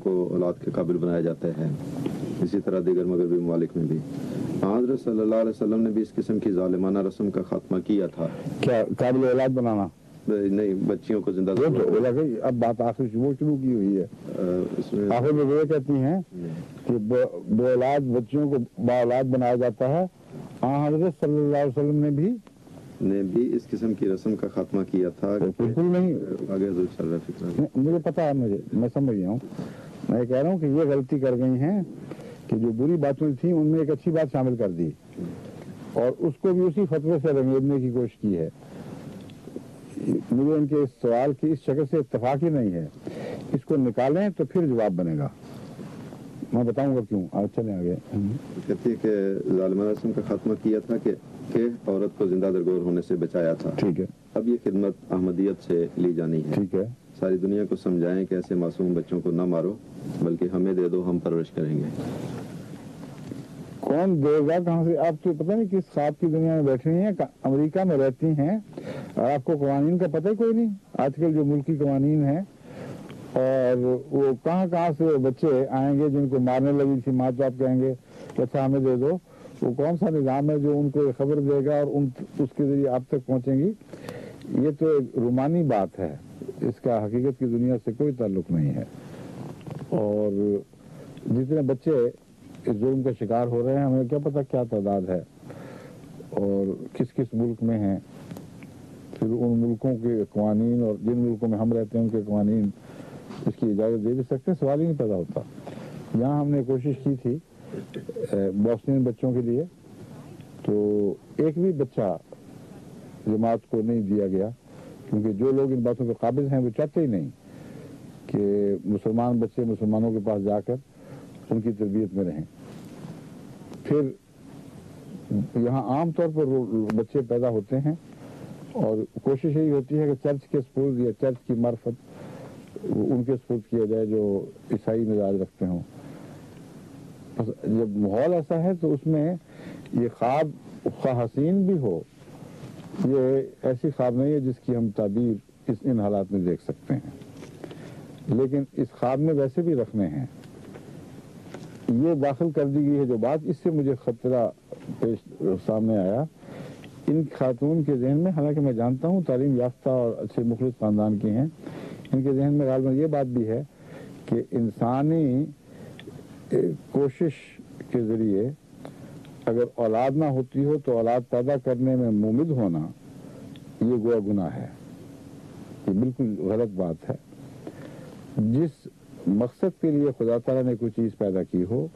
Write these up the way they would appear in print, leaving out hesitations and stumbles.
کو اولاد کے قابل بنایا جاتا ہے، اسی طرح دیگر مغربی ممالک میں بھی حضرت صلی اللہ علیہ وسلم نے بھی اس قسم کی ظالمانہ رسم کا خاتمہ کیا تھا۔ کیا قابل اولاد بنانا؟ نہیں، بچیوں کو زندہ اب بات آخر وہ شروع کی ہوئی ہے، آخر میں وہ کہتی ہیں کہ بے اولاد بچیوں کو با اولاد بنایا جاتا ہے۔ حضرت صلی اللہ علیہ وسلم نے بھی اس قسم کی رسم کا خاتمہ کیا تھا۔ بالکل نہیں، آگے چل رہا فکر مجھے پتا ہے، میں سمجھ گیا ہوں۔ میں کہہ رہا ہوں کہ یہ غلطی کر گئی ہیں کہ جو بری باتیں تھیں ان میں ایک اچھی بات شامل کر دی اور اس کو بھی اسی فتوے سے رنگیرنے کی کوشش کی ہے۔ مجھے ان کے اس سوال کی اس شکل سے اتفاق ہی نہیں ہے، اس کو نکالیں تو پھر جواب بنے گا، میں بتاؤں گا کیوں۔ آج چلیں آگے۔ کہتی ہے کہ ظالمانہ رسم کا خاتمہ کیا تھا کہ عورت کو زندہ درگور ہونے سے بچایا تھا۔ ٹھیک ہے، اب یہ خدمت احمدیت سے لی جانی ہے۔ ٹھیک ہے، ساری دنیا کو سمجھائیں کہ ایسے معصوم بچوں کو نہ مارو بلکہ ہمیں دے دو، ہم پرورش کریں گے۔ کون دے گا کہاں سے؟ آپ تو پتہ نہیں کس خواب کی دنیا میں بیٹھی ہیں، امریکہ میں رہتی ہیں اور آپ کو قوانین کا پتہ ہی کوئی نہیں۔ آج کل جو ملکی قوانین ہیں اور وہ کہاں سے بچے آئیں گے جن کو مارنے لگی تھی ماں، تو آپ کہیں گے کہ اچھا ہمیں دے دو۔ وہ کون سا نظام ہے جو ان کو خبر دے گا اور اس کے ذریعے آپ تک پہنچیں گی؟ یہ تو ایک رومانی بات ہے، اس کا حقیقت کی دنیا سے کوئی تعلق نہیں ہے۔ اور جتنے بچے اس ظلم کا شکار ہو رہے ہیں، ہمیں کیا پتہ کیا تعداد ہے اور کس کس ملک میں ہیں، پھر ان ملکوں کے قوانین اور جن ملکوں میں ہم رہتے ہیں ان کے قوانین اس کی اجازت دے بھی سکتے ہیں، سوال ہی نہیں پیدا ہوتا۔ یہاں ہم نے کوشش کی تھی بوسنین بچوں کے لیے، تو ایک بھی بچہ جماعت کو نہیں دیا گیا، کیونکہ جو لوگ ان باتوں کے قابل ہیں وہ چاہتے ہی نہیں کہ مسلمان بچے مسلمانوں کے پاس جا کر ان کی تربیت میں رہیں۔ پھر یہاں عام طور پر بچے پیدا ہوتے ہیں اور کوشش یہی ہوتی ہے کہ چرچ کے سپورٹ یا چرچ کی معرفت ان کے سپورٹ کیا جائے جو عیسائی مزاج رکھتے ہوں۔ جب ماحول ایسا ہے تو اس میں یہ خواب حسین بھی ہو، یہ ایسی خواب نہیں ہے جس کی ہم تعبیر ان حالات میں دیکھ سکتے ہیں، لیکن اس خواب میں ویسے بھی رکھنے ہیں۔ یہ داخل کر دی گئی ہے جو بات، اس سے مجھے خطرہ سامنے آیا ان خاتون کے ذہن میں، حالانکہ میں جانتا ہوں تعلیم یافتہ اور اچھے مخلص خاندان کی ہیں، ان کے ذہن میں غالباً یہ بات بھی ہے کہ انسانی کوشش کے ذریعے اگر اولاد نہ ہوتی ہو تو اولاد پیدا کرنے میں مومد ہونا یہ گویا گناہ ہے۔ یہ بالکل غلط بات ہے۔ جس مقصد کے لیے خدا تعالیٰ نے کوئی چیز پیدا کی ہو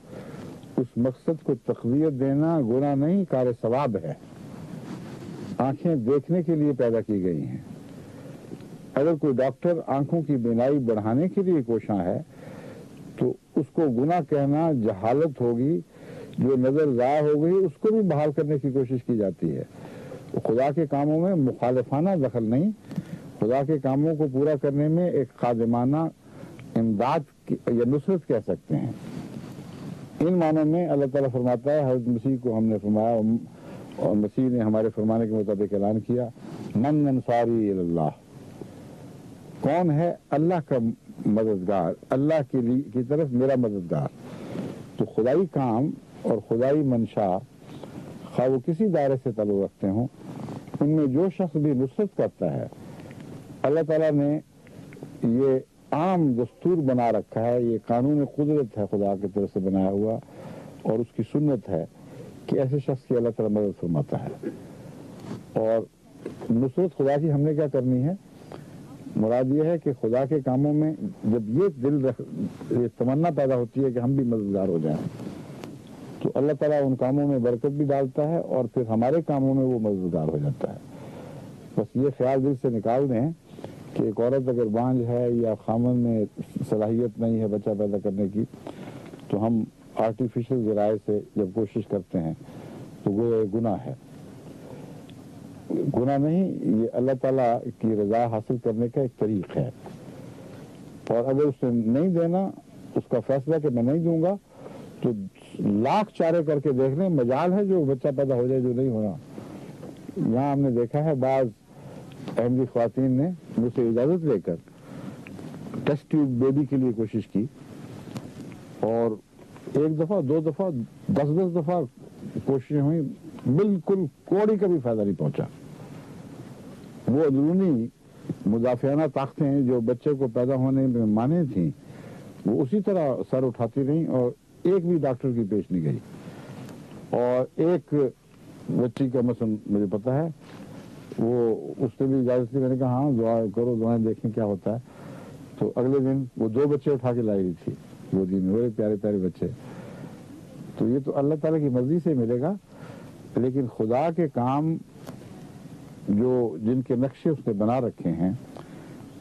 اس مقصد کو تقویت دینا گناہ نہیں، کار ثواب ہے۔ آنکھیں دیکھنے کے لیے پیدا کی گئی ہیں، اگر کوئی ڈاکٹر آنکھوں کی بینائی بڑھانے کے لیے کوشاں ہے تو اس کو گناہ کہنا جہالت ہوگی، جو نظر ضائع ہو گئی اس کو بھی بحال کرنے کی کوشش کی جاتی ہے۔ خدا کے کاموں میں مخالفانہ دخل نہیں، خدا کے کاموں کو پورا کرنے میں ایک خادمانہ امداد یا نصرت کہہ سکتے ہیں۔ ان معنوں میں اللہ تعالیٰ فرماتا ہے، حضرت مسیح کو ہم نے فرمایا اور مسیح نے ہمارے فرمانے کے مطابق اعلان کیا، من انصاری اللہ، کون ہے اللہ کا مددگار، اللہ کی طرف میرا مددگار۔ تو خدائی کام اور خدائی منشا خواہ وہ کسی دائرے سے تعلق رکھتے ہوں، ان میں جو شخص بھی نصرت کرتا ہے، اللہ تعالیٰ نے یہ عام دستور بنا رکھا ہے، یہ قانون قدرت ہے خدا کی طرف سے بنایا ہوا، اور اس کی سنت ہے کہ ایسے شخص کی اللہ تعالیٰ مدد فرماتا ہے۔ اور نصرت خدا کی ہم نے کیا کرنی ہے؟ مراد یہ ہے کہ خدا کے کاموں میں جب یہ تمنا پیدا ہوتی ہے کہ ہم بھی مددگار ہو جائیں تو اللہ تعالیٰ ان کاموں میں برکت بھی ڈالتا ہے اور پھر ہمارے کاموں میں وہ مددگار ہو جاتا ہے۔ بس یہ خیال دل سے نکال دیں کہ ایک عورت اگر بانجھ ہے یا خامن میں صلاحیت نہیں ہے بچہ پیدا کرنے کی تو ہم آرٹیفیشل ذرائع سے جب کوشش کرتے ہیں تو وہ ایک گناہ ہے۔ گناہ نہیں، یہ اللہ تعالیٰ کی رضا حاصل کرنے کا ایک طریق ہے، اور اگر اس نے نہیں دینا، اس کا فیصلہ کہ میں نہیں دوں گا، تو لاکھ چارے کر کے دیکھ لیں، مجال ہے جو بچہ پیدا ہو جائے جو نہیں ہونا۔ یہاں ہم نے دیکھا ہے بعض احمدی خواتین نے مجھ سے اجازت لے کر ٹیسٹ ٹیوب بیبی کے لیے کوشش کی، اور ایک دفعہ 2 دفعہ 10 دفعہ کوششیں ہوئی، بالکل کوڑی کا بھی فائدہ نہیں پہنچا۔ وہ اندرونی مدافعانہ طاقتیں جو بچے کو پیدا ہونے میں مانے تھیں وہ اسی طرح سر اٹھاتی رہیں اور ایک بھی ڈاکٹر کی پیش نہیں گئی۔ اور ایک بچی کا مثلا مجھے پتا ہے، وہ اس نے بھی اجازت لی، میں نے کہا ہاں دعا کرو، دعائیں دیکھیں کیا ہوتا ہے۔ تو اگلے دن وہ 2 بچے اٹھا کے لائی تھی گودی میں، بڑے پیارے پیارے بچے۔ تو یہ تو اللہ تعالیٰ کی مرضی سے ملے گا، لیکن خدا کے کام جو جن کے نقشے اس نے بنا رکھے ہیں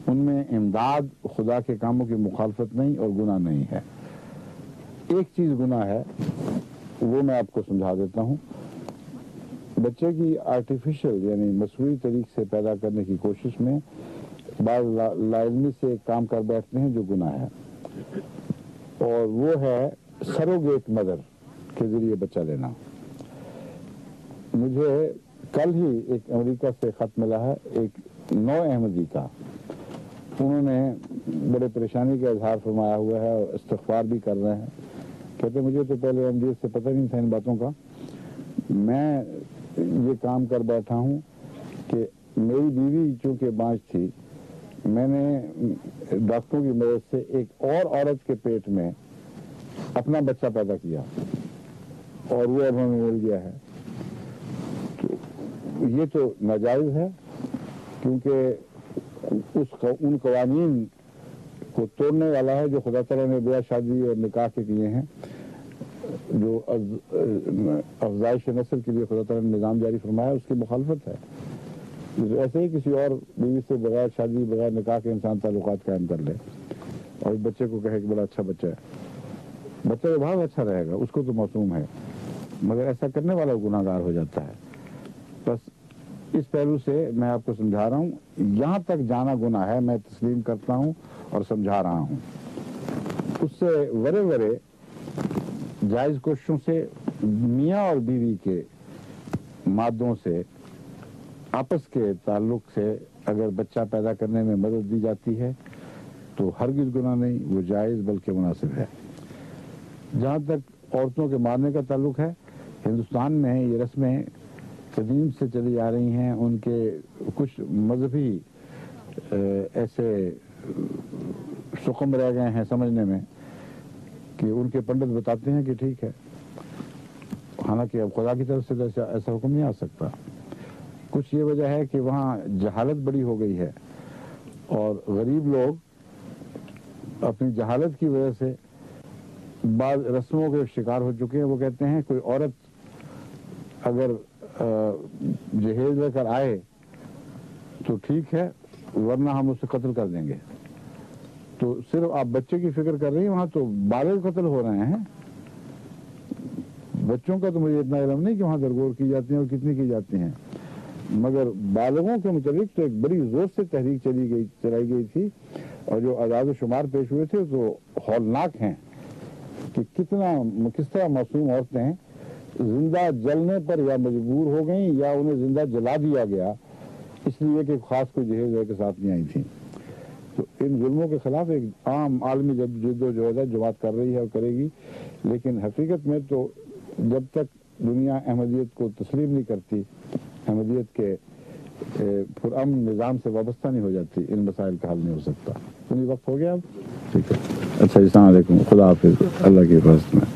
ان میں امداد خدا کے کاموں کی مخالفت نہیں اور گناہ نہیں ہے۔ ایک چیز گناہ ہے، وہ میں آپ کو سمجھا دیتا ہوں۔ بچے کی آرٹیفیشل یعنی مصنوعی طریق سے پیدا کرنے کی کوشش میں بعض لاعلمی سے کام کر بیٹھتے ہیں جو گناہ ہے، اور وہ ہے سروگیٹ مدر کے ذریعے بچہ لینا۔ مجھے کل ہی ایک امریکہ سے خط ملا ہے، ایک نو احمدی کا، انہوں نے بڑے پریشانی کا اظہار فرمایا ہوا ہے اور استغفار بھی کر رہے ہیں۔ کہتے مجھے تو پہلے احمدیت سے پتہ نہیں تھا ان باتوں کا، میں یہ کام کر بیٹھا ہوں کہ میری بیوی چونکہ بانج تھی، میں نے ڈاکٹروں کی مدد سے ایک اور عورت کے پیٹ میں اپنا بچہ پیدا کیا اور وہ اب ہمیں مل گیا ہے۔ تو یہ تو ناجائز ہے، کیونکہ ان قوانین کو توڑنے والا ہے جو خدا تعالیٰ نے بیاہ شادی اور نکاح کے کیے ہیں، جو افزائش نسل کے لیے خدا تعالیٰ نے نظام جاری فرمایا، اس کی مخالفت ہے۔ ایسے ہی کسی اور بیوی سے بغیر شادی بغیر نکاح کے انسان تعلقات قائم کر لے اور بچے کو کہے کہ بڑا اچھا بچہ ہے، بچہ تو بہت اچھا رہے گا، اس کو تو معصوم ہے، مگر ایسا کرنے والا گناہ گار ہو جاتا ہے۔ بس اس پہلو سے میں آپ کو سمجھا رہا ہوں، یہاں تک جانا گناہ ہے، میں تسلیم کرتا ہوں اور سمجھا رہا ہوں۔ اس سے ورے جائز کوششوں سے میاں اور بیوی کے مادوں سے آپس کے تعلق سے اگر بچہ پیدا کرنے میں مدد دی جاتی ہے تو ہرگز گناہ نہیں، وہ جائز بلکہ مناسب ہے۔ جہاں تک عورتوں کے مارنے کا تعلق ہے، ہندوستان میں یہ رسمیں قدیم سے چلی آ رہی ہیں، ان کے کچھ مذہبی ایسے سقم رہ گئے ہیں سمجھنے میں کہ ان کے پنڈت بتاتے ہیں کہ ٹھیک ہے، حالانکہ اب خدا کی طرف سے ایسا حکم نہیں آ سکتا۔ کچھ یہ وجہ ہے کہ وہاں جہالت بڑی ہو گئی ہے اور غریب لوگ اپنی جہالت کی وجہ سے بعض رسموں کے شکار ہو چکے ہیں۔ وہ کہتے ہیں کوئی عورت اگر جہیز لے کر آئے تو ٹھیک ہے، ورنہ ہم اسے قتل کر دیں گے۔ تو صرف آپ بچے کی فکر کر رہی ہیں، وہاں تو بالغ قتل ہو رہے ہیں۔ بچوں کا تو مجھے اتنا علم نہیں کہ وہاں درگور کی جاتی ہیں اور کتنی کی جاتی ہیں، مگر بالغوں کے متعلق تو ایک بڑی زور سے تحریک چلائی گئی تھی، اور جو اعداد و شمار پیش ہوئے تھے تو ہولناک ہیں کہ کس طرح معصوم عورتیں زندہ جلنے پر یا مجبور ہو گئیں یا انہیں زندہ جلا دیا گیا اس لیے کہ خاص کوئی جہیز لے کے ساتھ نہیں آئی تھیں۔ تو ان ظلموں کے خلاف ایک عام عالمی جد و جہد جماعت کر رہی ہے اور کرے گی، لیکن حقیقت میں تو جب تک دنیا احمدیت کو تسلیم نہیں کرتی، احمدیت کے پرامن نظام سے وابستہ نہیں ہو جاتی، ان مسائل کا حل نہیں ہو سکتا۔ وقت ہو گیا اب؟ ٹھیک ہے، اچھا، السلام علیکم، خدا حافظ، اللہ کی حفاظت میں۔